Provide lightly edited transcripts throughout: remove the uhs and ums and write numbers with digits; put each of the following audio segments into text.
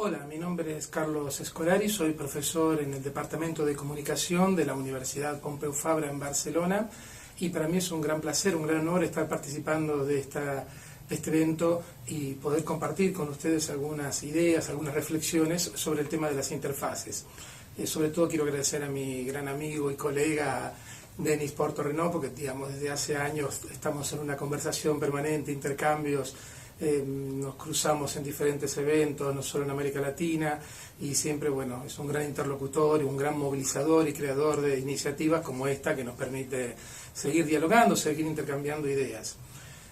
Hola, mi nombre es Carlos Escolari, soy profesor en el Departamento de Comunicación de la Universidad Pompeu Fabra en Barcelona y para mí es un gran placer, un gran honor estar participando de este evento y poder compartir con ustedes algunas ideas, algunas reflexiones sobre el tema de las interfaces. Sobre todo quiero agradecer a mi gran amigo y colega Denis Porto-Renaud, porque digamos, desde hace años estamos en una conversación permanente, intercambios, nos cruzamos en diferentes eventos, no solo en América Latina, y siempre, bueno, es un gran interlocutor y un gran movilizador y creador de iniciativas como esta que nos permite seguir dialogando, seguir intercambiando ideas.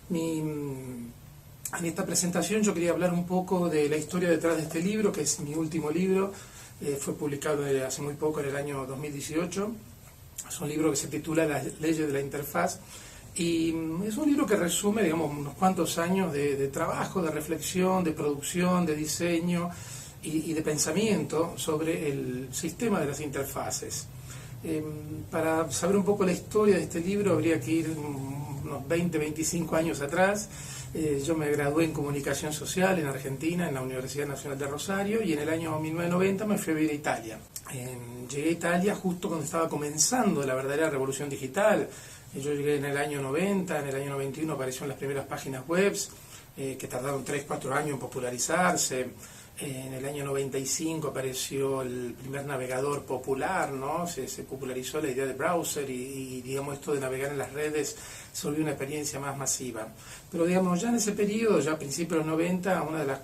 En esta presentación yo quería hablar un poco de la historia detrás de este libro, que es mi último libro, fue publicado hace muy poco, en el año 2018. Es un libro que se titula Las leyes de la interfaz y es un libro que resume, digamos, unos cuantos años de trabajo, de reflexión, de producción, de diseño y de pensamiento sobre el sistema de las interfaces. Para saber un poco la historia de este libro habría que ir unos 20, 25 años atrás. Yo me gradué en Comunicación Social en Argentina, en la Universidad Nacional de Rosario, y en el año 1990 me fui a vivir a Italia. Llegué a Italia justo cuando estaba comenzando la verdadera revolución digital. Yo llegué en el año 90, en el año 91 aparecieron las primeras páginas web, que tardaron 3, 4 años en popularizarse. En el año 95 apareció el primer navegador popular, ¿no? Se popularizó la idea de browser y digamos, esto de navegar en las redes se volvió una experiencia más masiva. Pero digamos, ya en ese periodo, ya a principios de los 90, una de las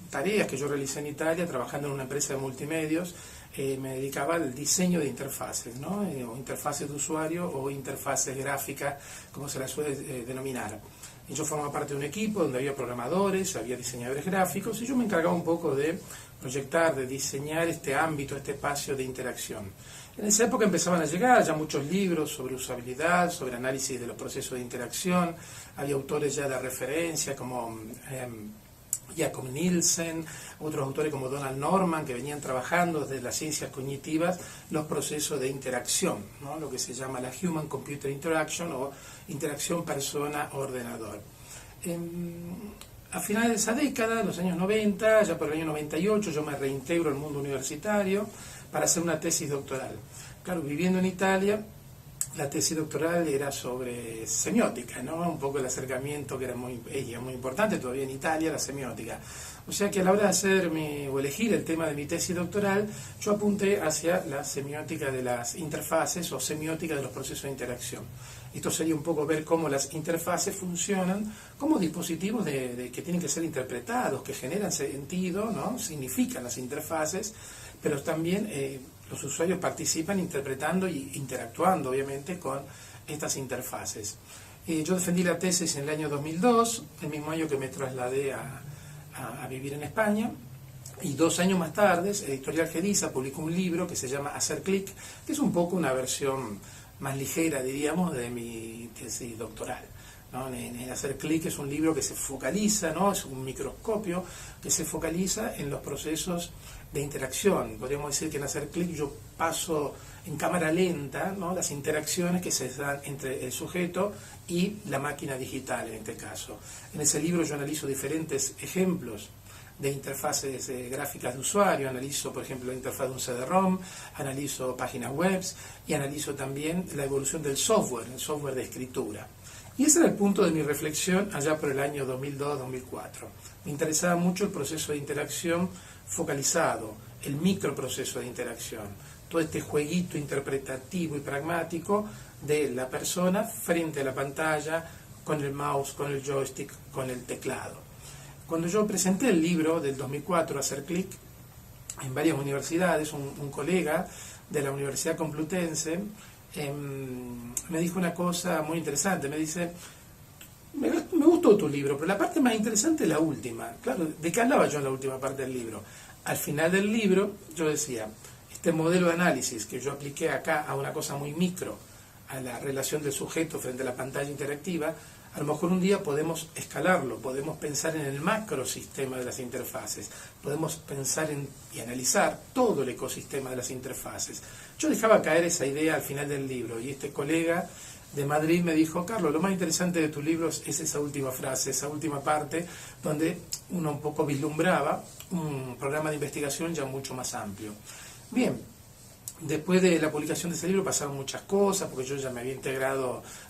tareas que yo realicé en Italia, trabajando en una empresa de multimedios, me dedicaba al diseño de interfaces, ¿no? O interfaces de usuario o interfaces gráficas, como se las suele denominar. Y yo formaba parte de un equipo donde había programadores, había diseñadores gráficos, y yo me encargaba un poco de proyectar, de diseñar este ámbito, este espacio de interacción. En esa época empezaban a llegar ya muchos libros sobre usabilidad, sobre análisis de los procesos de interacción, había autores ya de referencia como Jakob Nielsen, otros autores como Donald Norman, que venían trabajando desde las ciencias cognitivas los procesos de interacción, ¿no? Lo que se llama la Human Computer Interaction o interacción persona-ordenador. A finales de esa década, en los años 90, ya por el año 98, yo me reintegro al mundo universitario para hacer una tesis doctoral. Claro, viviendo en Italia, la tesis doctoral era sobre semiótica, ¿no? Un poco el acercamiento que era muy importante todavía en Italia, la semiótica. O sea que a la hora de hacer o elegir el tema de mi tesis doctoral, yo apunté hacia la semiótica de las interfaces o semiótica de los procesos de interacción. Esto sería un poco ver cómo las interfaces funcionan como dispositivos que tienen que ser interpretados, que generan sentido, ¿no? Significan las interfaces, pero también los usuarios participan interpretando e interactuando, obviamente, con estas interfaces. Yo defendí la tesis en el año 2002, el mismo año que me trasladé a vivir en España, y 2 años más tarde, Editorial Gediza publicó un libro que se llama Hacer Clic, que es un poco una versión más ligera, diríamos, de mi tesis doctoral, ¿no? En Hacer Clic es un libro que se focaliza, ¿no? Es un microscopio que se focaliza en los procesos de interacción. Podríamos decir que en Hacer Clic yo paso en cámara lenta, ¿no? Las interacciones que se dan entre el sujeto y la máquina digital en este caso. En ese libro yo analizo diferentes ejemplos de interfaces gráficas de usuario, analizo por ejemplo la interfaz de un CD-ROM, analizo páginas web y analizo también la evolución del software, el software de escritura. Y ese era el punto de mi reflexión allá por el año 2002-2004. Me interesaba mucho el proceso de interacción focalizado, el microproceso de interacción, todo este jueguito interpretativo y pragmático de la persona frente a la pantalla, con el mouse, con el joystick, con el teclado. Cuando yo presenté el libro del 2004, Hacer Clic, en varias universidades, un colega de la Universidad Complutense me dijo una cosa muy interesante. Me dice: me gustó tu libro, pero la parte más interesante es la última. Claro, ¿de qué hablaba yo en la última parte del libro? Al final del libro yo decía, este modelo de análisis que yo apliqué acá a una cosa muy micro, a la relación del sujeto frente a la pantalla interactiva, a lo mejor un día podemos escalarlo, podemos pensar en el macrosistema de las interfaces, podemos pensar y analizar todo el ecosistema de las interfaces. Yo dejaba caer esa idea al final del libro y este colega de Madrid me dijo: Carlos, lo más interesante de tus libros es esa última frase, esa última parte, donde uno un poco vislumbraba un programa de investigación ya mucho más amplio. Bien, después de la publicación de ese libro pasaron muchas cosas, porque yo ya me había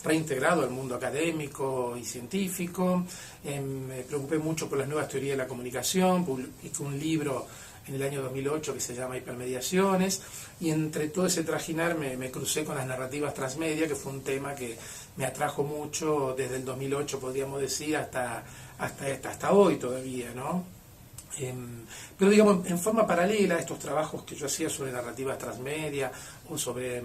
reintegrado al mundo académico y científico, me preocupé mucho por las nuevas teorías de la comunicación, publiqué un libro en el año 2008 que se llama Hipermediaciones, y entre todo ese trajinar me crucé con las narrativas transmedia, que fue un tema que me atrajo mucho desde el 2008, podríamos decir, hasta hoy todavía, ¿no? Pero digamos, en forma paralela a estos trabajos que yo hacía sobre narrativas transmedia o sobre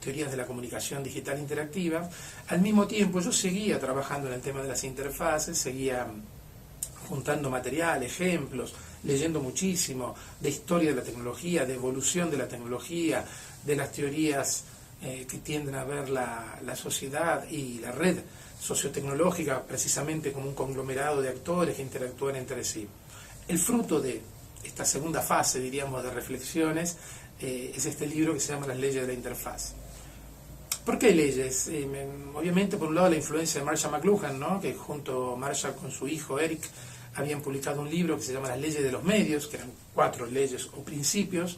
teorías de la comunicación digital interactiva, al mismo tiempo yo seguía trabajando en el tema de las interfaces, seguía juntando material, ejemplos, leyendo muchísimo de historia de la tecnología, de evolución de la tecnología, de las teorías que tienden a ver la sociedad y la red sociotecnológica precisamente como un conglomerado de actores que interactúan entre sí. El fruto de esta segunda fase, diríamos, de reflexiones, es este libro que se llama Las leyes de la interfaz. ¿Por qué leyes? Obviamente, por un lado, la influencia de Marshall McLuhan, ¿no? Que junto a Marshall con su hijo Eric habían publicado un libro que se llama Las leyes de los medios, que eran 4 leyes o principios.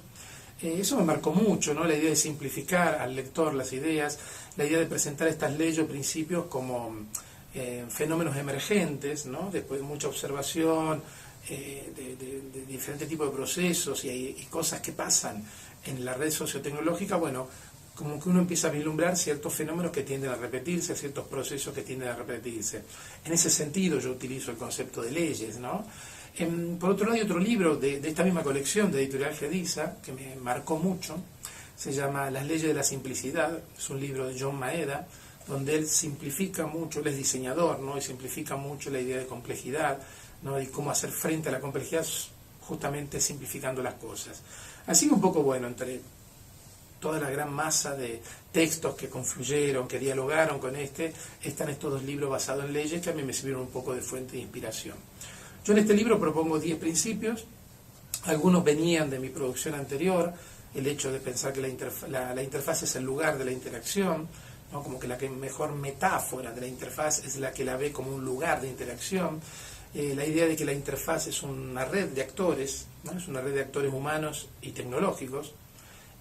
Eso me marcó mucho, ¿no? La idea de simplificar al lector las ideas, la idea de presentar estas leyes o principios como fenómenos emergentes, ¿no? Después de mucha observación, de diferentes tipos de procesos y cosas que pasan en la red sociotecnológica, bueno, como que uno empieza a vislumbrar ciertos fenómenos que tienden a repetirse, ciertos procesos que tienden a repetirse. En ese sentido yo utilizo el concepto de leyes, ¿no? Por otro lado hay otro libro de esta misma colección de Editorial Gediza que me marcó mucho, se llama Las leyes de la simplicidad, es un libro de John Maeda, donde él simplifica mucho, él es diseñador, ¿no? Y simplifica mucho la idea de complejidad, ¿no? Y cómo hacer frente a la complejidad justamente simplificando las cosas. Así que un poco, bueno, entre toda la gran masa de textos que confluyeron, que dialogaron con están estos 2 libros basados en leyes que a mí me sirvieron un poco de fuente de inspiración. Yo en este libro propongo 10 principios, algunos venían de mi producción anterior, el hecho de pensar que la interfaz es el lugar de la interacción, ¿no? Como que la mejor metáfora de la interfaz es la que la ve como un lugar de interacción, la idea de que la interfaz es una red de actores, ¿no? Es una red de actores humanos y tecnológicos,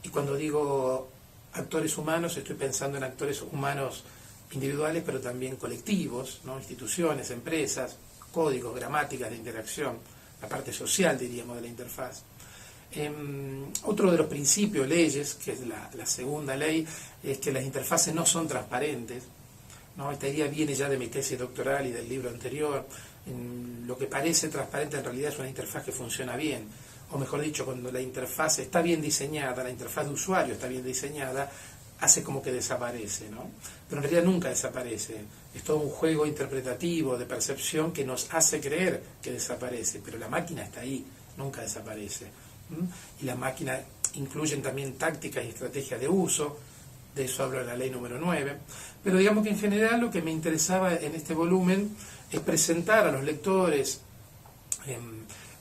y cuando digo actores humanos estoy pensando en actores humanos individuales, pero también colectivos, ¿no? Instituciones, empresas, códigos, gramáticas de interacción, la parte social, diríamos, de la interfaz. Otro de los principios, leyes, que es la segunda ley, es que las interfaces no son transparentes, ¿no? Esta idea viene ya de mi tesis doctoral y del libro anterior. Lo que parece transparente en realidad es una interfaz que funciona bien, o mejor dicho, cuando la interfaz está bien diseñada, la interfaz de usuario está bien diseñada, hace como que desaparece, ¿no? Pero en realidad nunca desaparece. Es todo un juego interpretativo de percepción que nos hace creer que desaparece, pero la máquina está ahí, nunca desaparece. Y la máquina incluyen también tácticas y estrategias de uso, de eso habla la ley número 9. Pero digamos que en general lo que me interesaba en este volumen es presentar a los lectores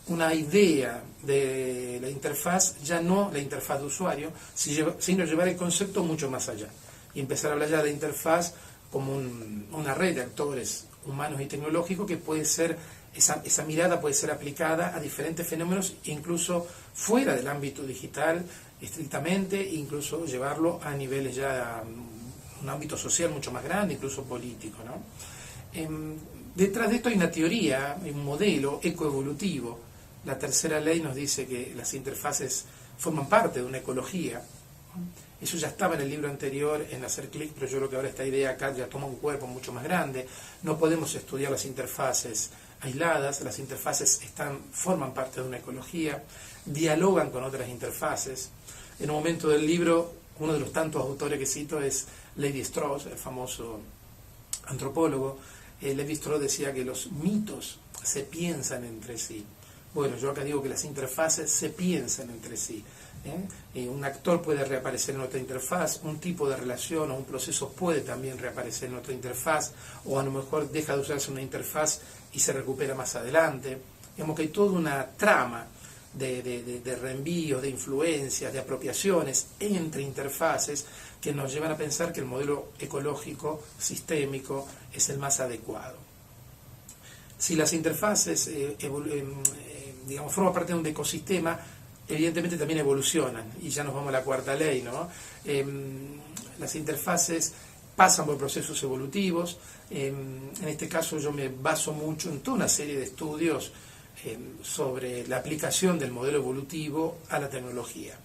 una idea de la interfaz, ya no la interfaz de usuario, sino llevar el concepto mucho más allá y empezar a hablar ya de interfaz como una red de actores humanos y tecnológicos que puede ser, esa mirada puede ser aplicada a diferentes fenómenos, incluso fuera del ámbito digital estrictamente, incluso llevarlo a niveles ya, a un ámbito social mucho más grande, incluso político, ¿no? Detrás de esto hay una teoría, hay un modelo ecoevolutivo. La tercera ley nos dice que las interfaces forman parte de una ecología. Eso ya estaba en el libro anterior, en Hacer Clic, pero yo creo que ahora esta idea acá ya toma un cuerpo mucho más grande. No podemos estudiar las interfaces aisladas, las interfaces forman parte de una ecología, dialogan con otras interfaces. En un momento del libro, uno de los tantos autores que cito es Levi Strauss, el famoso antropólogo. Levi Strauss decía que los mitos se piensan entre sí. Bueno, yo acá digo que las interfaces se piensan entre sí. Un actor puede reaparecer en otra interfaz, un tipo de relación o un proceso puede también reaparecer en otra interfaz, o a lo mejor deja de usarse una interfaz y se recupera más adelante. Digamos que hay toda una trama de reenvíos, de influencias, de apropiaciones entre interfaces que nos llevan a pensar que el modelo ecológico, sistémico, es el más adecuado. Si las interfaces digamos, forman parte de un ecosistema, evidentemente también evolucionan, y ya nos vamos a la cuarta ley, ¿no? Las interfaces pasan por procesos evolutivos. En este caso yo me baso mucho en toda una serie de estudios sobre la aplicación del modelo evolutivo a la tecnología.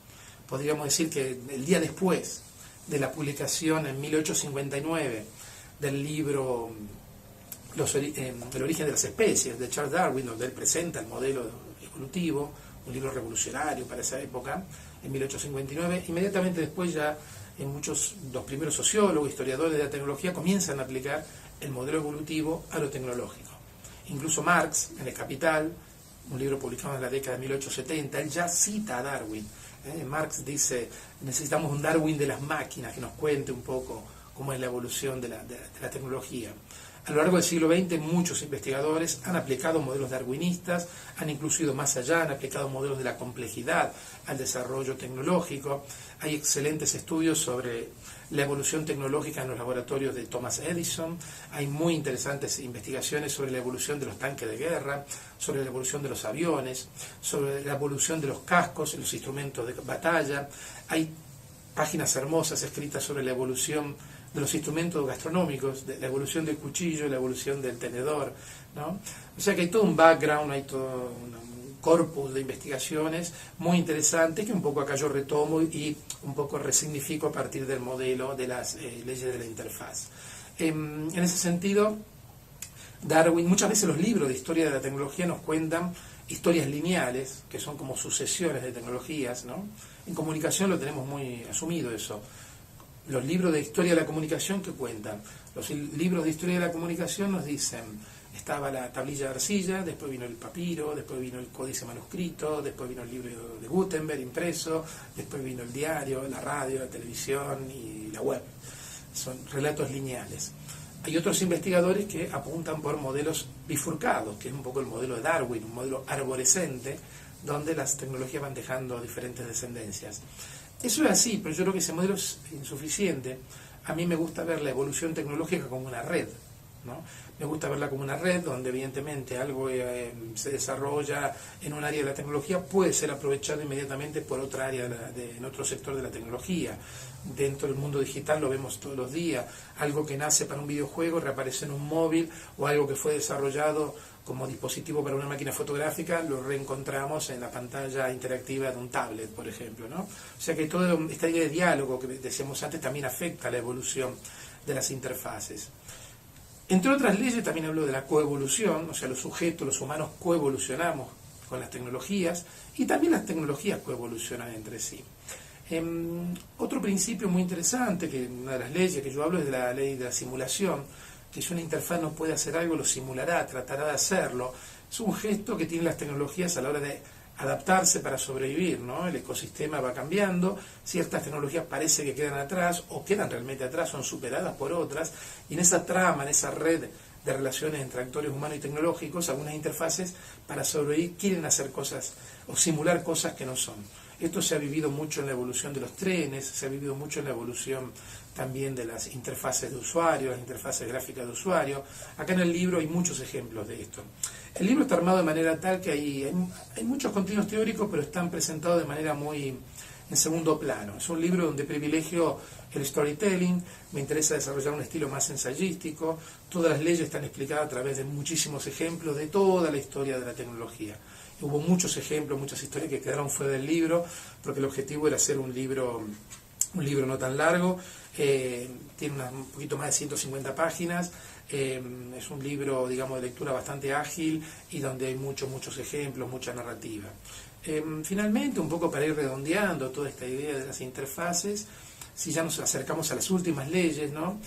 Podríamos decir que el día después de la publicación en 1859 del libro El origen de las especies de Charles Darwin, donde él presenta el modelo evolutivo, un libro revolucionario para esa época, en 1859, inmediatamente después ya los primeros sociólogos, historiadores de la tecnología comienzan a aplicar el modelo evolutivo a lo tecnológico. Incluso Marx, en El Capital, un libro publicado en la década de 1870, él ya cita a Darwin. Marx dice, necesitamos un Darwin de las máquinas que nos cuente un poco cómo es la evolución de la tecnología. A lo largo del siglo XX muchos investigadores han aplicado modelos darwinistas, han incluso ido más allá, han aplicado modelos de la complejidad al desarrollo tecnológico. Hay excelentes estudios sobre la evolución tecnológica en los laboratorios de Thomas Edison, hay muy interesantes investigaciones sobre la evolución de los tanques de guerra, sobre la evolución de los aviones, sobre la evolución de los cascos y los instrumentos de batalla. Hay páginas hermosas escritas sobre la evolución de los instrumentos gastronómicos, de la evolución del cuchillo, la evolución del tenedor, ¿no? O sea que hay todo un background, hay todo un corpus de investigaciones muy interesantes que un poco acá yo retomo y un poco resignifico a partir del modelo de las leyes de la interfaz. En ese sentido, Darwin, muchas veces los libros de historia de la tecnología nos cuentan historias lineales, que son como sucesiones de tecnologías, ¿no? En comunicación lo tenemos muy asumido eso. Los libros de historia de la comunicación que cuentan. Los libros de historia de la comunicación nos dicen, estaba la tablilla de arcilla, después vino el papiro, después vino el códice manuscrito, después vino el libro de Gutenberg impreso, después vino el diario, la radio, la televisión y la web. Son relatos lineales. Hay otros investigadores que apuntan por modelos bifurcados, que es un poco el modelo de Darwin, un modelo arborescente, donde las tecnologías van dejando diferentes descendencias. Eso es así, pero yo creo que ese modelo es insuficiente. A mí me gusta ver la evolución tecnológica como una red, ¿no? Me gusta verla como una red donde evidentemente algo se desarrolla en un área de la tecnología, puede ser aprovechado inmediatamente por otra área en otro sector de la tecnología. Dentro del mundo digital lo vemos todos los días. Algo que nace para un videojuego reaparece en un móvil, o algo que fue desarrollado como dispositivo para una máquina fotográfica lo reencontramos en la pantalla interactiva de un tablet, por ejemplo, ¿no? O sea que toda esta idea de diálogo que decíamos antes también afecta a la evolución de las interfaces. Entre otras leyes también hablo de la coevolución, o sea, los sujetos, los humanos coevolucionamos con las tecnologías y también las tecnologías coevolucionan entre sí. Otro principio muy interesante, que una de las leyes que yo hablo es de la ley de la simulación, que si una interfaz no puede hacer algo, lo simulará, tratará de hacerlo. Es un gesto que tienen las tecnologías a la hora de adaptarse para sobrevivir, ¿no? El ecosistema va cambiando, ciertas tecnologías parece que quedan atrás o quedan realmente atrás, son superadas por otras, y en esa trama, en esa red de relaciones entre actores humanos y tecnológicos, algunas interfaces para sobrevivir quieren hacer cosas o simular cosas que no son. Esto se ha vivido mucho en la evolución de los trenes, se ha vivido mucho en la evolución también de las interfaces de usuario, las interfaces gráficas de usuario. Acá en el libro hay muchos ejemplos de esto. El libro está armado de manera tal que hay muchos contenidos teóricos, pero están presentados de manera muy en segundo plano. Es un libro donde privilegio el storytelling, me interesa desarrollar un estilo más ensayístico, todas las leyes están explicadas a través de muchísimos ejemplos de toda la historia de la tecnología. Hubo muchos ejemplos, muchas historias que quedaron fuera del libro, porque el objetivo era hacer un libro no tan largo, tiene un poquito más de 150 páginas, es un libro, digamos, de lectura bastante ágil y donde hay muchos ejemplos, mucha narrativa. Finalmente, un poco para ir redondeando toda esta idea de las interfaces, si ya nos acercamos a las últimas leyes, ¿no?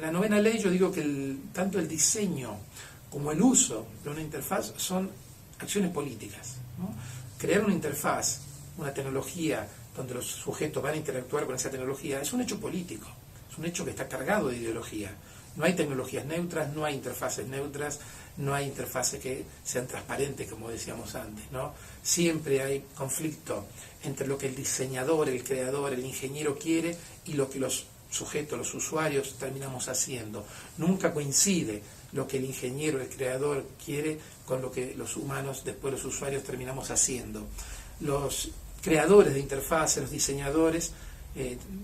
La novena ley, yo digo que tanto el diseño como el uso de una interfaz son acciones políticas, ¿no? Crear una interfaz, una tecnología donde los sujetos van a interactuar con esa tecnología, es un hecho político, es un hecho que está cargado de ideología. No hay tecnologías neutras, no hay interfaces neutras, no hay interfaces que sean transparentes, como decíamos antes, ¿no? Siempre hay conflicto entre lo que el diseñador, el creador, el ingeniero quiere y lo que los sujetos, los usuarios, terminamos haciendo. Nunca coincide lo que el ingeniero, el creador quiere con lo que los humanos, después los usuarios, terminamos haciendo. Los creadores de interfaces, los diseñadores,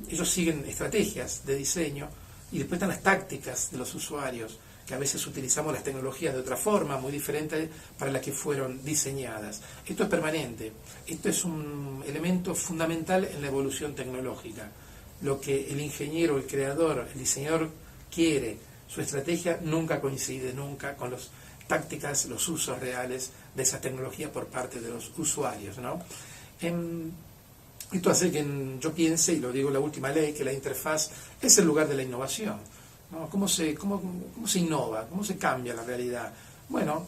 ellos siguen estrategias de diseño y después están las tácticas de los usuarios, que a veces utilizamos las tecnologías de otra forma, muy diferente para la que fueron diseñadas. Esto es permanente, esto es un elemento fundamental en la evolución tecnológica. Lo que el ingeniero, el creador, el diseñador quiere, su estrategia nunca coincide, nunca con las tácticas, los usos reales de esa tecnología por parte de los usuarios, ¿no? Esto hace que yo piense, y lo digo en la última ley, que la interfaz es el lugar de la innovación, ¿no? ¿Cómo se innova? ¿Cómo se cambia la realidad? Bueno,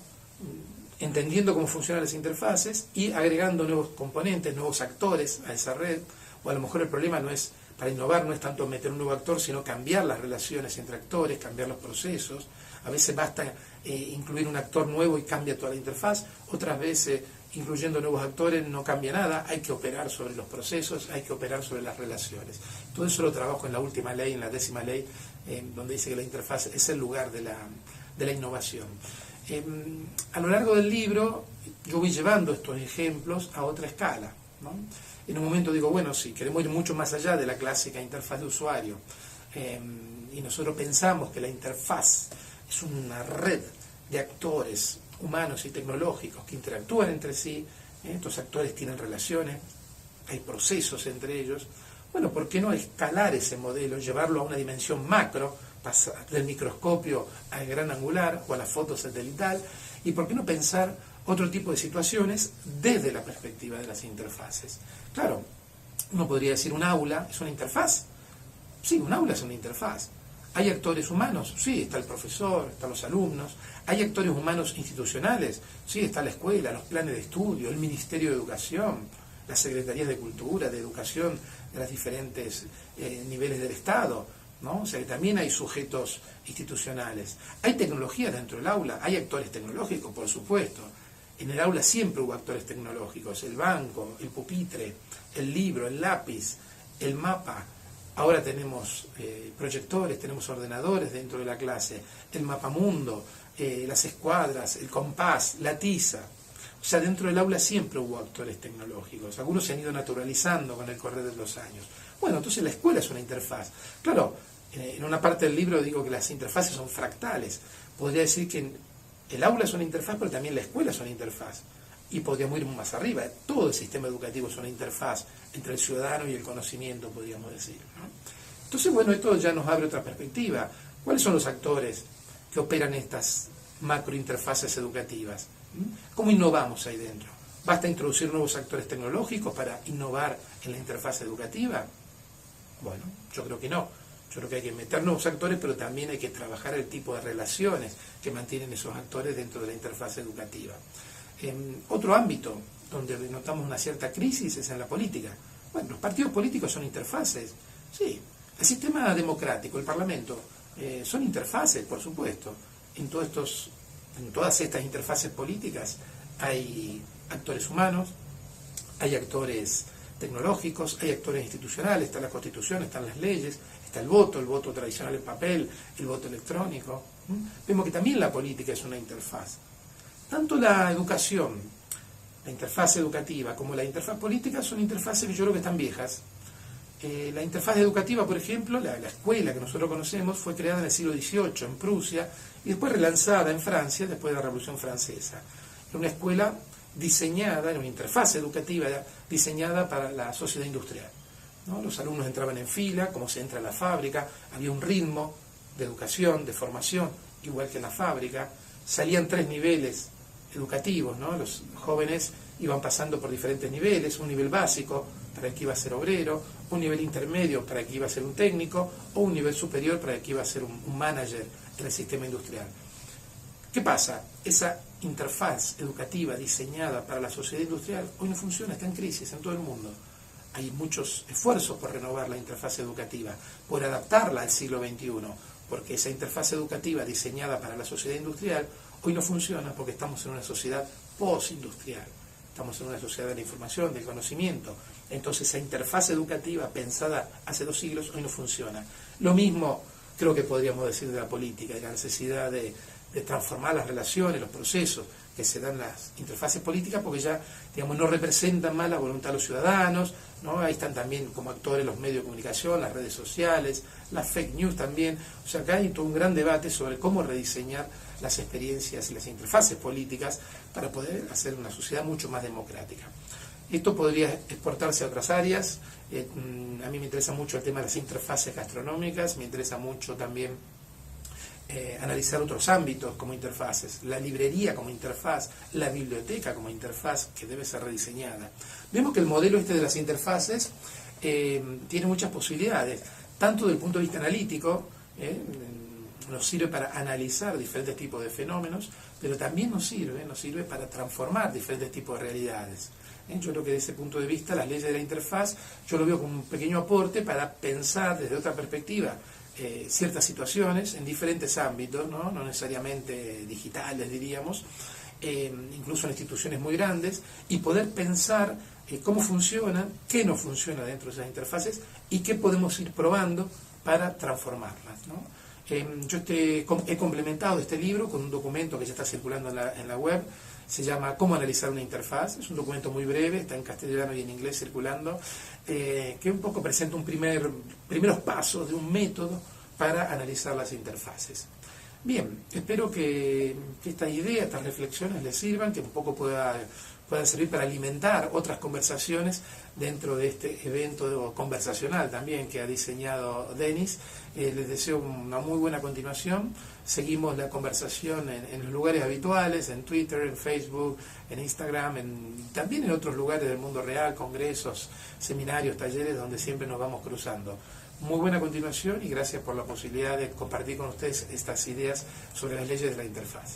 entendiendo cómo funcionan las interfaces y agregando nuevos componentes, nuevos actores a esa red, o a lo mejor el problema no es, para innovar no es tanto meter un nuevo actor, sino cambiar las relaciones entre actores, cambiar los procesos. A veces basta incluir un actor nuevo y cambia toda la interfaz, otras veces incluyendo nuevos actores no cambia nada, hay que operar sobre los procesos, hay que operar sobre las relaciones. Todo eso lo trabajo en la última ley, en la 10ª ley, donde dice que la interfaz es el lugar de la innovación. A lo largo del libro yo voy llevando estos ejemplos a otra escala, ¿no? En un momento digo, bueno, sí, queremos ir mucho más allá de la clásica interfaz de usuario, y nosotros pensamos que la interfaz es una red de actores humanos y tecnológicos que interactúan entre sí. Estos actores tienen relaciones, hay procesos entre ellos. Bueno, ¿por qué no escalar ese modelo, llevarlo a una dimensión macro, pasar del microscopio al gran angular o a la foto satelital? ¿Y por qué no pensar otro tipo de situaciones desde la perspectiva de las interfaces? Claro, uno podría decir un aula es una interfaz. Sí, un aula es una interfaz. ¿Hay actores humanos? Sí, está el profesor, están los alumnos. ¿Hay actores humanos institucionales? Sí, está la escuela, los planes de estudio, el Ministerio de Educación, las Secretarías de Cultura, de Educación de los diferentes niveles del Estado, ¿no? O sea que también hay sujetos institucionales. ¿Hay tecnología dentro del aula? ¿Hay actores tecnológicos? Por supuesto. En el aula siempre hubo actores tecnológicos, el banco, el pupitre, el libro, el lápiz, el mapa. Ahora tenemos proyectores, tenemos ordenadores dentro de la clase, el mapamundo, las escuadras, el compás, la tiza. O sea, dentro del aula siempre hubo actores tecnológicos. Algunos se han ido naturalizando con el correr de los años. Bueno, entonces la escuela es una interfaz. Claro, en una parte del libro digo que las interfaces son fractales. Podría decir que el aula es una interfaz, pero también la escuela es una interfaz. Y podríamos ir más arriba. Todo el sistema educativo es una interfaz entre el ciudadano y el conocimiento, podríamos decir, ¿no? Entonces, bueno, esto ya nos abre otra perspectiva. ¿Cuáles son los actores que operan estas macrointerfaces educativas? ¿Cómo innovamos ahí dentro? ¿Basta introducir nuevos actores tecnológicos para innovar en la interfaz educativa? Bueno, yo creo que no. Yo creo que hay que meter nuevos actores, pero también hay que trabajar el tipo de relaciones que mantienen esos actores dentro de la interfaz educativa. Otro ámbito donde notamos una cierta crisis es en la política. Bueno, los partidos políticos son interfaces, sí. El sistema democrático, el Parlamento, son interfaces, por supuesto. En todas estas interfaces políticas hay actores humanos, hay actores tecnológicos, hay actores institucionales, está la Constitución, están las leyes, está el voto tradicional en papel, el voto electrónico. Vemos que también la política es una interfaz. Tanto la educación, la interfaz educativa, como la interfaz política son interfaces que yo creo que están viejas. La interfaz educativa, por ejemplo, la escuela que nosotros conocemos, fue creada en el siglo XVIII en Prusia y después relanzada en Francia después de la Revolución Francesa. Era una escuela diseñada, era una interfaz educativa diseñada para la sociedad industrial, ¿no? Los alumnos entraban en fila, como se entra en la fábrica, había un ritmo de educación, de formación, igual que en la fábrica. Salían 3 niveles educativos, ¿no? Los jóvenes iban pasando por diferentes niveles, un nivel básico para el que iba a ser obrero, un nivel intermedio para el que iba a ser un técnico, o un nivel superior para el que iba a ser un manager en el sistema industrial. ¿Qué pasa? Esa interfaz educativa diseñada para la sociedad industrial hoy no funciona, está en crisis en todo el mundo. Hay muchos esfuerzos por renovar la interfaz educativa, por adaptarla al siglo XXI, porque esa interfaz educativa diseñada para la sociedad industrial hoy no funciona porque estamos en una sociedad postindustrial. Estamos en una sociedad de la información, del conocimiento. Entonces esa interfaz educativa pensada hace 2 siglos hoy no funciona. Lo mismo creo que podríamos decir de la política, de la necesidad de transformar las relaciones, los procesos que se dan las interfaces políticas, porque ya, digamos, no representan más la voluntad de los ciudadanos, ¿no? Ahí están también como actores los medios de comunicación, las redes sociales, las fake news también. O sea, acá hay todo un gran debate sobre cómo rediseñar las experiencias y las interfaces políticas para poder hacer una sociedad mucho más democrática. Esto podría exportarse a otras áreas. A mí me interesa mucho el tema de las interfaces gastronómicas, me interesa mucho también analizar otros ámbitos como interfaces, la librería como interfaz, la biblioteca como interfaz que debe ser rediseñada. Vemos que el modelo este de las interfaces tiene muchas posibilidades, tanto desde el punto de vista analítico, nos sirve para analizar diferentes tipos de fenómenos, pero también nos sirve para transformar diferentes tipos de realidades. Yo creo que desde ese punto de vista las leyes de la interfaz yo lo veo como un pequeño aporte para pensar desde otra perspectiva ciertas situaciones en diferentes ámbitos, no necesariamente digitales, diríamos, incluso en instituciones muy grandes, y poder pensar cómo funcionan, qué no funciona dentro de esas interfaces y qué podemos ir probando para transformarlas, ¿no? Yo he complementado este libro con un documento que ya está circulando en la web, se llama Cómo analizar una interfaz, es un documento muy breve, está en castellano y en inglés circulando, que un poco presenta primeros pasos de un método para analizar las interfaces. Bien, espero que estas ideas, estas reflexiones les sirvan, que un poco puedan servir para alimentar otras conversaciones dentro de este evento conversacional también que ha diseñado Denis. Les deseo una muy buena continuación. Seguimos la conversación en los lugares habituales, en Twitter, en Facebook, en Instagram, también en otros lugares del mundo real, congresos, seminarios, talleres, donde siempre nos vamos cruzando. Muy buena continuación y gracias por la posibilidad de compartir con ustedes estas ideas sobre las leyes de la interfaz.